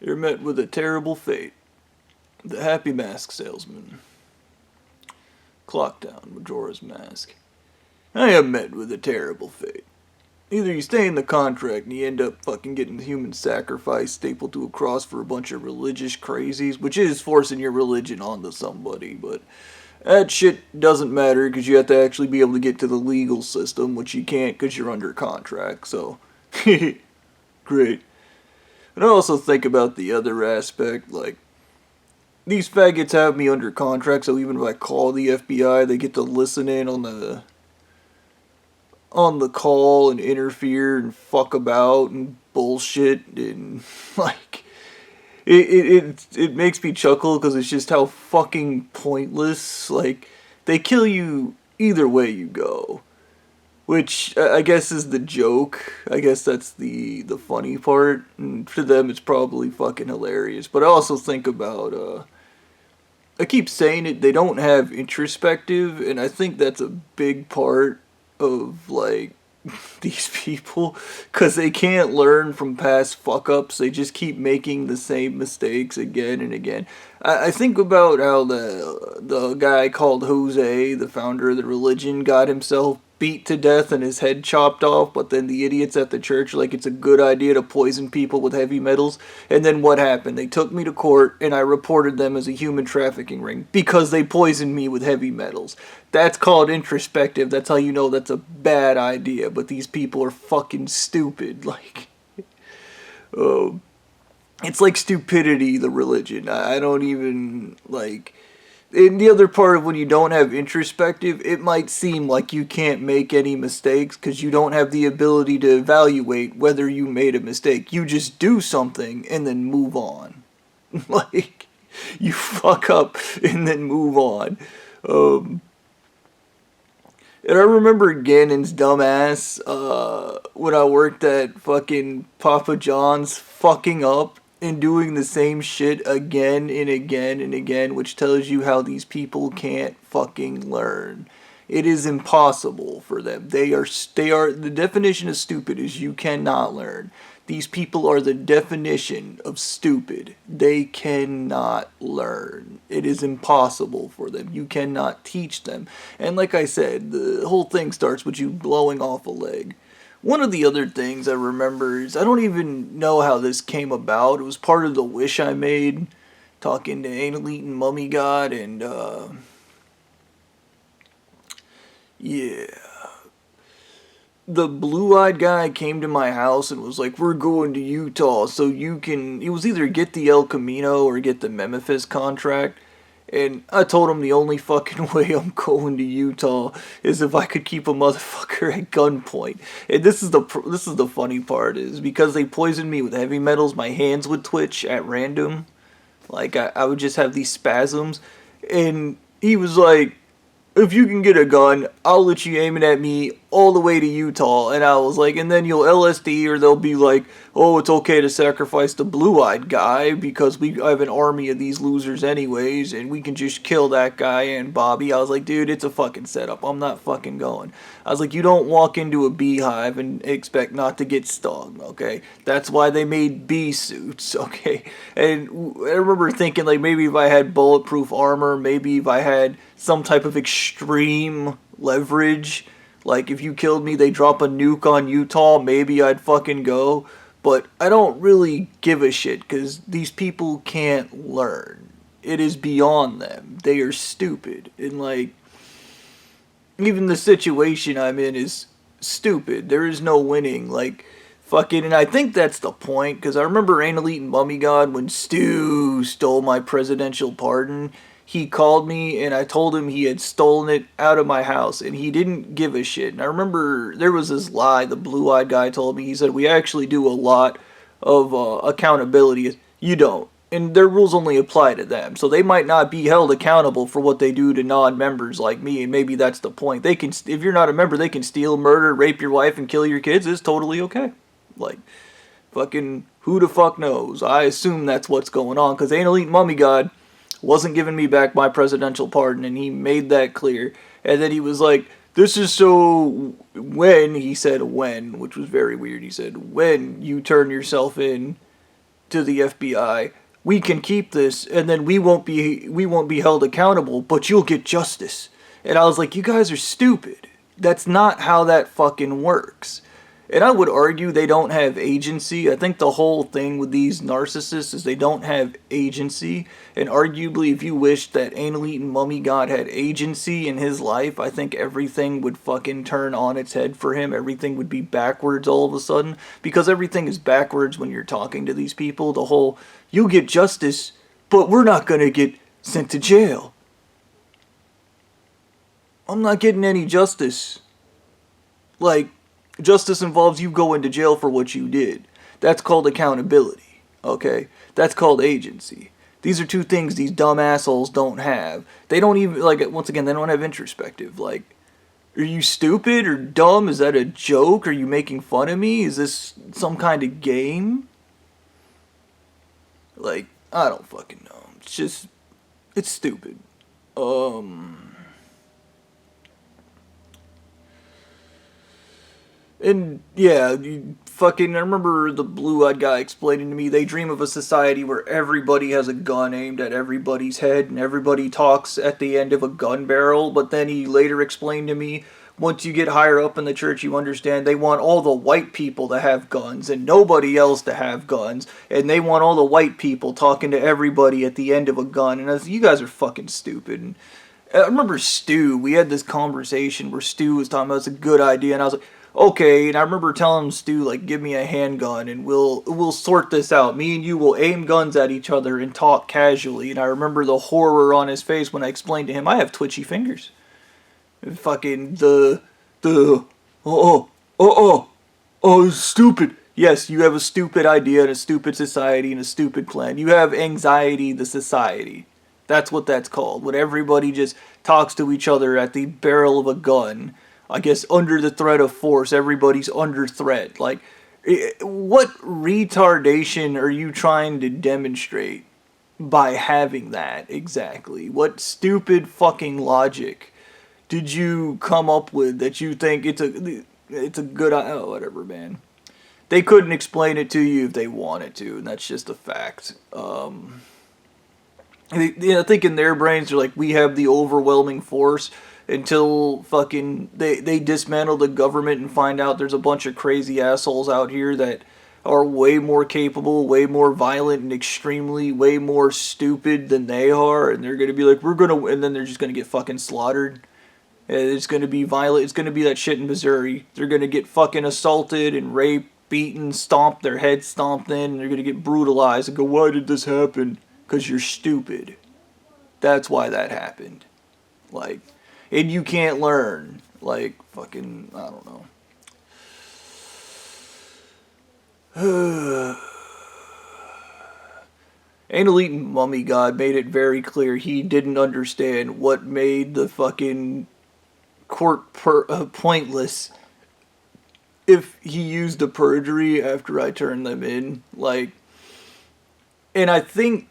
You're met with a terrible fate. The Happy Mask Salesman. Clock down, Majora's Mask. I am met with a terrible fate. Either you stay in the contract and you end up fucking getting human sacrifice stapled to a cross for a bunch of religious crazies, which is forcing your religion onto somebody, but that shit doesn't matter because you have to actually be able to get to the legal system, which you can't because you're under contract, so. Great. And I also think about the other aspect, like, these faggots have me under contract, so even if I call the FBI, they get to listen in on the call and interfere and fuck about and bullshit and like it makes me chuckle because it's just how fucking pointless. Like, they kill you either way you go, which I guess is the joke. I guess that's the funny part, and to them it's probably fucking hilarious. But I also think about I keep saying it, they don't have introspective, and I think that's a big part of, like, these people, because they can't learn from past fuck-ups. They just keep making the same mistakes again and again. I think about how the guy called Jose, the founder of the religion, got himself beat to death and his head chopped off, but then the idiots at the church like it's a good idea to poison people with heavy metals. And then what happened? They took me to court and I reported them as a human trafficking ring because they poisoned me with heavy metals. That's called introspective. That's how you know that's a bad idea. But these people are fucking stupid. Like, it's like stupidity, the religion. I don't even, like. And the other part of when you don't have introspective, it might seem like you can't make any mistakes because you don't have the ability to evaluate whether you made a mistake. You just do something and then move on. Like, you fuck up and then move on. And I remember Ganon's dumbass when I worked at fucking Papa John's fucking up and doing the same shit again and again and again, which tells you how these people can't fucking learn. It is impossible for them. They are the definition of stupid is you cannot learn. These people are the definition of stupid. They cannot learn. It is impossible for them. You cannot teach them. And like I said, the whole thing starts with you blowing off a leg. One of the other things I remember is, I don't even know how this came about. It was part of the wish I made, talking to Anal Eaten Mummy God, and, yeah. The blue-eyed guy came to my house and was like, we're going to Utah, so you can, it was either get the El Camino or get the Memphis contract. And I told him the only fucking way I'm going to Utah is if I could keep a motherfucker at gunpoint. And this is the funny part, is because they poisoned me with heavy metals, my hands would twitch at random. Like, I would just have these spasms. And he was like, if you can get a gun, I'll let you aim it at me all the way to Utah. And I was like, and then you'll LSD, or they'll be like, oh, it's okay to sacrifice the blue-eyed guy because I have an army of these losers anyways, and we can just kill that guy and Bobby. I was like, dude, it's a fucking setup. I'm not fucking going. I was like, you don't walk into a beehive and expect not to get stung, okay? That's why they made bee suits, okay? And I remember thinking, like, maybe if I had bulletproof armor, maybe if I had some type of extreme leverage, like if you killed me, they drop a nuke on Utah, maybe I'd fucking go. But I don't really give a shit because these people can't learn. It is beyond them. They are stupid. And like, even the situation I'm in is stupid. There is no winning. Like, fucking, and I think that's the point, because I remember Anal Eaten Mummy God, when Stu stole my presidential pardon, he called me and I told him he had stolen it out of my house and he didn't give a shit. And I remember there was this lie the blue-eyed guy told me. He said, we actually do a lot of accountability. You don't. And their rules only apply to them. So they might not be held accountable for what they do to non-members like me, and maybe that's the point. They can, if you're not a member, they can steal, murder, rape your wife, and kill your kids. It's totally okay. Like, fucking, who the fuck knows? I assume that's what's going on, because Anal Eaten Mummy God wasn't giving me back my presidential pardon, and he made that clear. And then he was like, this is so when, he said when, which was very weird. He said, when you turn yourself in to the FBI, we can keep this and then we won't be held accountable, but you'll get justice. And I was like, you guys are stupid. That's not how that fucking works. And I would argue they don't have agency. I think the whole thing with these narcissists is they don't have agency. And arguably, if you wished that Anal Eaten Mummy God had agency in his life, I think everything would fucking turn on its head for him. Everything would be backwards all of a sudden. Because everything is backwards when you're talking to these people. The whole, you get justice, but we're not gonna get sent to jail. I'm not getting any justice. Like, justice involves you going to jail for what you did. That's called accountability, okay? That's called agency. These are two things these dumb assholes don't have. They don't even, like, once again, they don't have introspective. Like, are you stupid or dumb? Is that a joke? Are you making fun of me? Is this some kind of game? Like, I don't fucking know. It's just, it's stupid. And yeah, I remember the blue-eyed guy explaining to me they dream of a society where everybody has a gun aimed at everybody's head and everybody talks at the end of a gun barrel. But then he later explained to me, once you get higher up in the church, you understand they want all the white people to have guns and nobody else to have guns. And they want all the white people talking to everybody at the end of a gun. And I was, you guys are fucking stupid. And I remember Stu, we had this conversation where Stu was talking about it's a good idea. And I was like, okay, and I remember telling Stu, like, give me a handgun and we'll sort this out. Me and you will aim guns at each other and talk casually. And I remember the horror on his face when I explained to him, I have twitchy fingers. Fucking stupid. Yes, you have a stupid idea and a stupid society and a stupid plan. You have anxiety, the society. That's what that's called. When everybody just talks to each other at the barrel of a gun. I guess under the threat of force, everybody's under threat. Like, what retardation are you trying to demonstrate by having that exactly? What stupid fucking logic did you come up with that you think it's a good, oh, whatever, man. They couldn't explain it to you if they wanted to, and that's just a fact. I think in their brains they're like, we have the overwhelming force. Until fucking they dismantle the government and find out there's a bunch of crazy assholes out here that are way more capable, way more violent, and extremely way more stupid than they are, and they're gonna be like, and then they're just gonna get fucking slaughtered. And it's gonna be violent. It's gonna be that shit in Missouri. They're gonna get fucking assaulted and raped, beaten, stomped, their heads stomped in, and they're gonna get brutalized and go, why did this happen? Because you're stupid. That's why that happened. Like, and you can't learn. Like, fucking, I don't know. Anal Eaten Mummy God made it very clear he didn't understand what made the fucking court pointless if he used a perjury after I turned them in. Like, and I think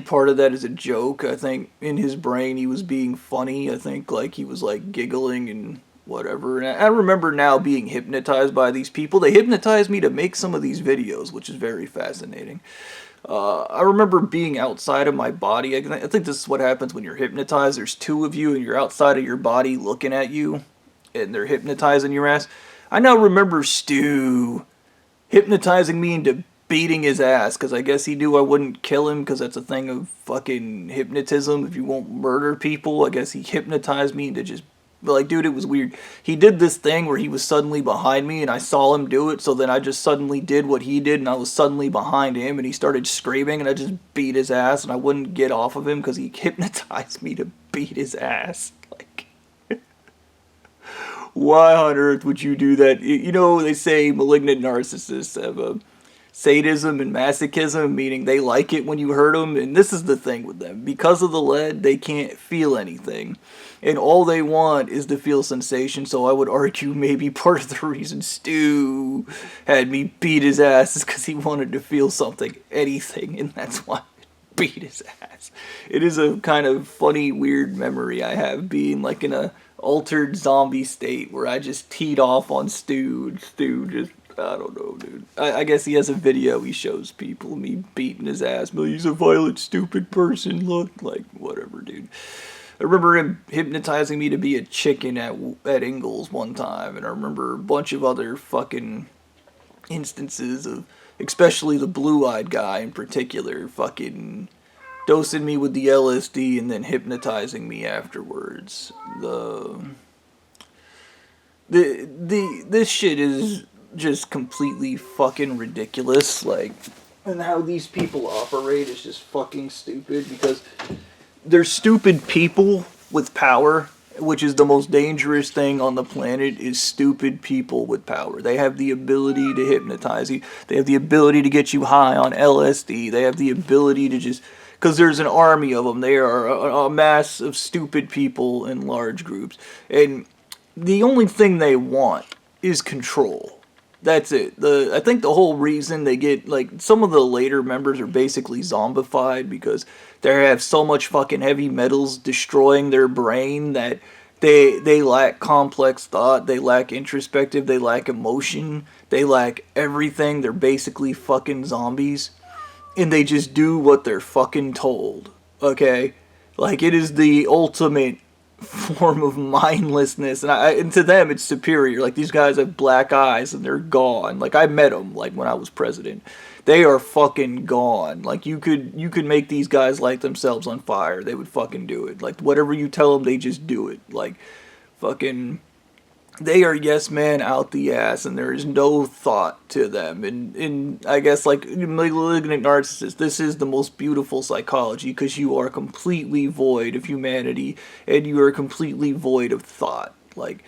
part of that is a joke. I think in his brain he was being funny. I think like he was like giggling and whatever. And I remember now being hypnotized by these people. They hypnotized me to make some of these videos, which is very fascinating. I remember being outside of my body. I think this is what happens when you're hypnotized. There's two of you and you're outside of your body looking at you and they're hypnotizing your ass. I now remember Stu hypnotizing me into beating his ass, because I guess he knew I wouldn't kill him, because that's a thing of fucking hypnotism. If you won't murder people, I guess he hypnotized me into just, like, dude, it was weird. He did this thing where he was suddenly behind me, and I saw him do it, so then I just suddenly did what he did, and I was suddenly behind him, and he started screaming, and I just beat his ass, and I wouldn't get off of him, because he hypnotized me to beat his ass. Like, why on earth would you do that? You know, they say malignant narcissists have a sadism and masochism, meaning they like it when you hurt them, and this is the thing with them. Because of the lead, they can't feel anything, and all they want is to feel sensation, so I would argue maybe part of the reason Stu had me beat his ass is because he wanted to feel something, anything, and that's why I beat his ass. It is a kind of funny, weird memory I have, being like in a altered zombie state where I just teed off on Stu, and Stu just I don't know, dude. I guess he has a video he shows people, me beating his ass. But he's a violent, stupid person. Look, like, whatever, dude. I remember him hypnotizing me to be a chicken at Ingles one time, and I remember a bunch of other fucking instances of, especially the blue-eyed guy in particular, fucking dosing me with the LSD and then hypnotizing me afterwards. This shit is just completely fucking ridiculous. Like, and how these people operate is just fucking stupid because they're stupid people with power, which is the most dangerous thing on the planet, is stupid people with power. They have the ability to hypnotize you. They have the ability to get you high on LSD. They have the ability to just... Because there's an army of them. They are a mass of stupid people in large groups. And the only thing they want is control. That's it. I think the whole reason they get, like, some of the later members are basically zombified because they have so much fucking heavy metals destroying their brain that they lack complex thought, they lack introspective, they lack emotion, they lack everything. They're basically fucking zombies. And they just do what they're fucking told. Okay? Like, it is the ultimate form of mindlessness, and to them it's superior. Like, these guys have black eyes and they're gone. Like, I met them, like, when I was president. They are fucking gone. Like, you could make these guys light themselves on fire. They would fucking do it. Like, whatever you tell them, they just do it. Like, fucking... They are yes man out the ass, and there is no thought to them. And I guess, like, malignant narcissist, this is the most beautiful psychology, because you are completely void of humanity, and you are completely void of thought. Like,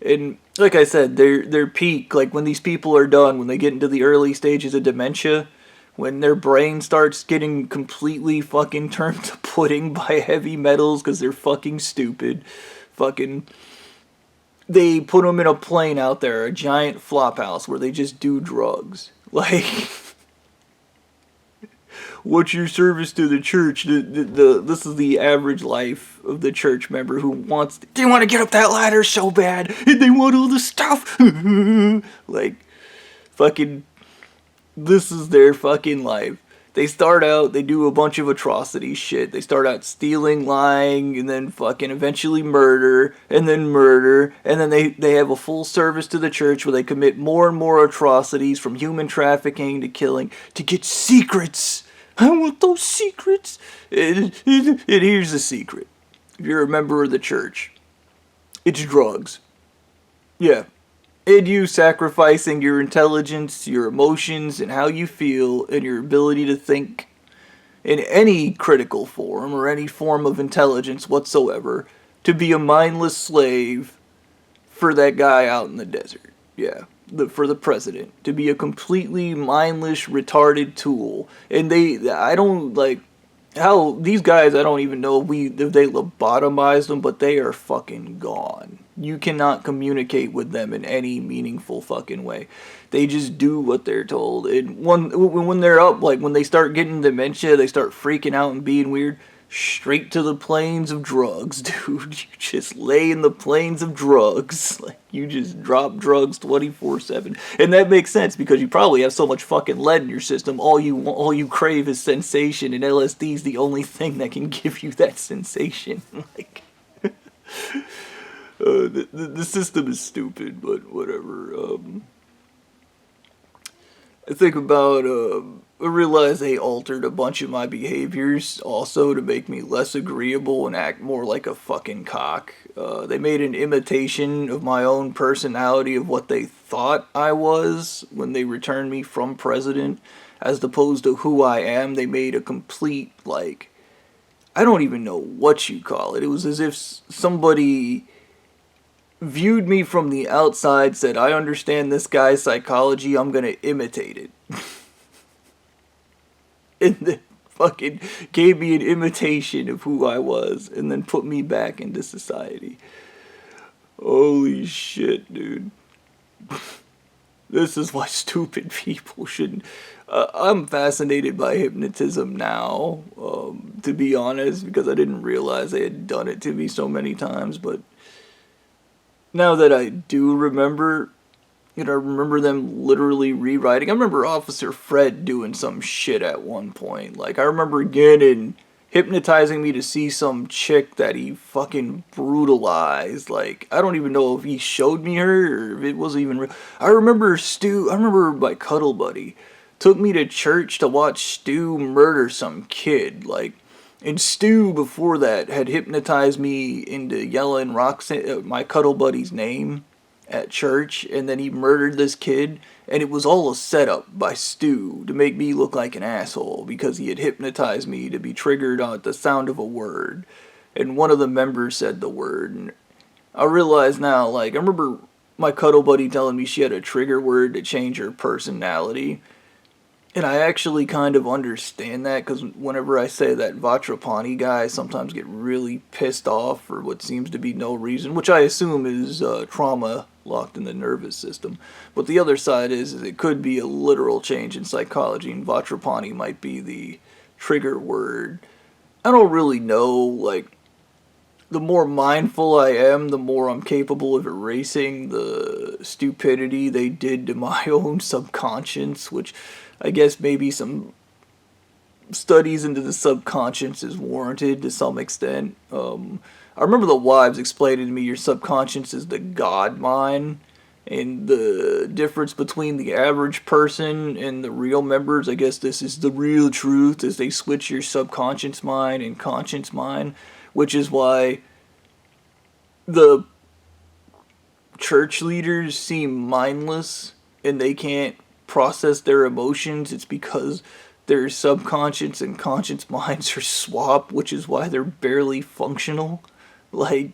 and like I said, their peak, like, when these people are done, when they get into the early stages of dementia, when their brain starts getting completely fucking turned to pudding by heavy metals because they're fucking stupid, fucking... They put them in a plane out there, a giant flop house where they just do drugs. Like, what's your service to the church? This is the average life of the church member who wants to, they want to get up that ladder so bad, and they want all the stuff. Like, fucking, this is their fucking life. They start out, they do a bunch of atrocity shit. They start out stealing, lying, and then fucking eventually murder, and then they have a full service to the church where they commit more and more atrocities, from human trafficking to killing, to get secrets. I want those secrets. And here's the secret. If you're a member of the church, it's drugs. Yeah. And you sacrificing your intelligence, your emotions, and how you feel, and your ability to think in any critical form or any form of intelligence whatsoever to be a mindless slave for that guy out in the desert. Yeah, for the president. To be a completely mindless, retarded tool. And I don't, like, how these guys, I don't even know if they lobotomized them, but they are fucking gone. You cannot communicate with them in any meaningful fucking way. They just do what they're told. And when they're up, like, when they start getting dementia, they start freaking out and being weird. Straight to the plains of drugs, dude. You just lay in the plains of drugs. Like, you just drop drugs 24/7. And that makes sense because you probably have so much fucking lead in your system. All you crave is sensation, and LSD is the only thing that can give you that sensation. Like, the system is stupid, but whatever. I think about, I realize they altered a bunch of my behaviors also to make me less agreeable and act more like a fucking cock. They made an imitation of my own personality of what they thought I was when they returned me from president, as opposed to who I am. They made a complete, like, I don't even know what you call it. It was as if somebody viewed me from the outside, said, I understand this guy's psychology, I'm gonna imitate it. And then fucking gave me an imitation of who I was, and then put me back into society. Holy shit, dude. This is why stupid people shouldn't... I'm fascinated by hypnotism now, to be honest, because I didn't realize they had done it to me so many times, but now that I do remember, And I remember them literally rewriting. I remember Officer Fred doing some shit at one point. Like, I remember getting hypnotizing me to see some chick that he fucking brutalized. Like, I don't even know if he showed me her or if it wasn't even real. I remember my cuddle buddy took me to church to watch Stu murder some kid. Like, and Stu, before that, had hypnotized me into yelling my cuddle buddy's name at church, and then he murdered this kid, and it was all a setup by Stu to make me look like an asshole because he had hypnotized me to be triggered on the sound of a word, and one of the members said the word, and I realize now, like, I remember my cuddle buddy telling me she had a trigger word to change her personality, and I actually kind of understand that, because whenever I say that Vajrapani guy, I sometimes get really pissed off for what seems to be no reason, which I assume is trauma locked in the nervous system. But the other side is it could be a literal change in psychology, and Vajrapani might be the trigger word. I don't really know, like, the more mindful I am, the more I'm capable of erasing the stupidity they did to my own subconscious, which I guess maybe some studies into the subconscious is warranted to some extent. I remember the wives explaining to me your subconscious is the God mind, and the difference between the average person and the real members, I guess this is the real truth, is they switch your subconscious mind and conscious mind, which is why the church leaders seem mindless and they can't process their emotions. It's because their subconscious and conscious minds are swapped, which is why they're barely functional. Like,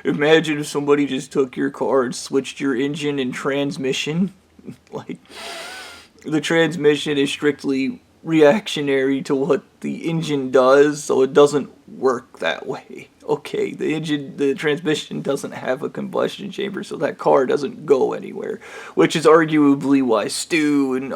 imagine if somebody just took your car and switched your engine and transmission. Like, the transmission is strictly reactionary to what the engine does, so it doesn't work that way. Okay, the transmission doesn't have a combustion chamber, so that car doesn't go anywhere, which is arguably why Stu, and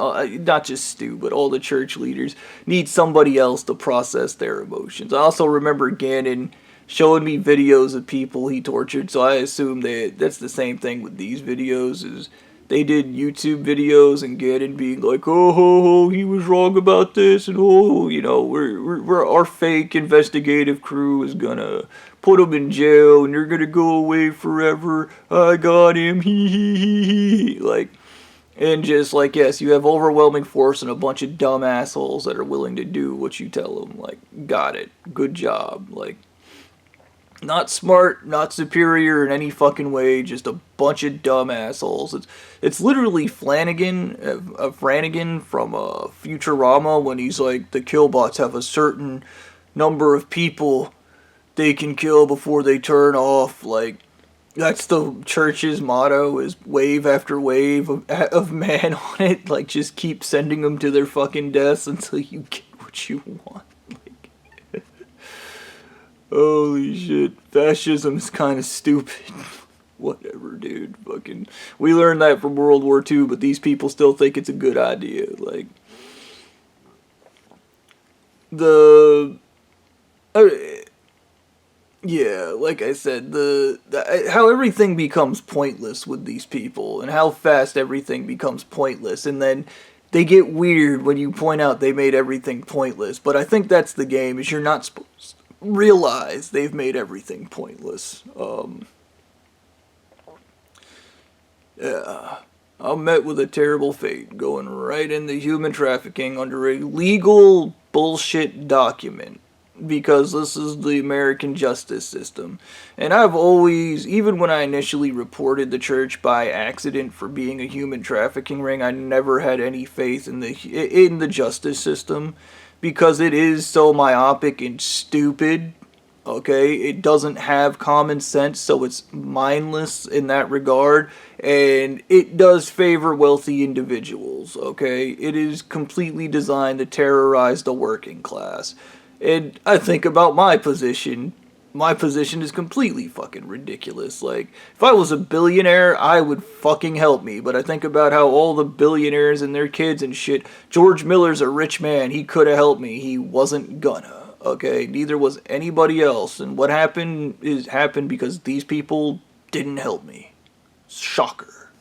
not just Stu, but all the church leaders, need somebody else to process their emotions. I also remember Gannon showing me videos of people he tortured, so I assume that's the same thing with these videos, is they did YouTube videos and Gannon being like, oh, he was wrong about this, and we're our fake investigative crew is gonna put him in jail, and they're gonna go away forever. I got him, he. Like, and just like, yes, you have overwhelming force and a bunch of dumb assholes that are willing to do what you tell them. Like, got it, good job. Like, not smart, not superior in any fucking way, just a bunch of dumb assholes. It's literally Flanagan from Futurama when he's like, the killbots have a certain number of people they can kill before they turn off. Like, that's the church's motto, is wave after wave of man on it. Like, just keep sending them to their fucking deaths until you get what you want. Holy shit, fascism's kind of stupid. Whatever, dude. Fucking, we learned that from World War II, but these people still think it's a good idea. Like, yeah, like I said, how everything becomes pointless with these people, and how fast everything becomes pointless, and then they get weird when you point out they made everything pointless. But I think that's the game, is you're not supposed realize they've made everything pointless. Yeah, I'm met with a terrible fate, going right into human trafficking under a legal bullshit document, because this is the American justice system. And I've always, even when I initially reported the church by accident for being a human trafficking ring, I never had any faith in the justice system, because it is so myopic and stupid. Okay, it doesn't have common sense, so it's mindless in that regard, and it does favor wealthy individuals. Okay, it is completely designed to terrorize the working class. And I think about my position. My position is completely fucking ridiculous. Like, if I was a billionaire, I would fucking help me. But I think about how all the billionaires and their kids and shit, George Miller's a rich man. He could have helped me. He wasn't gonna. Okay, neither was anybody else. And what happened is happened because these people didn't help me. Shocker.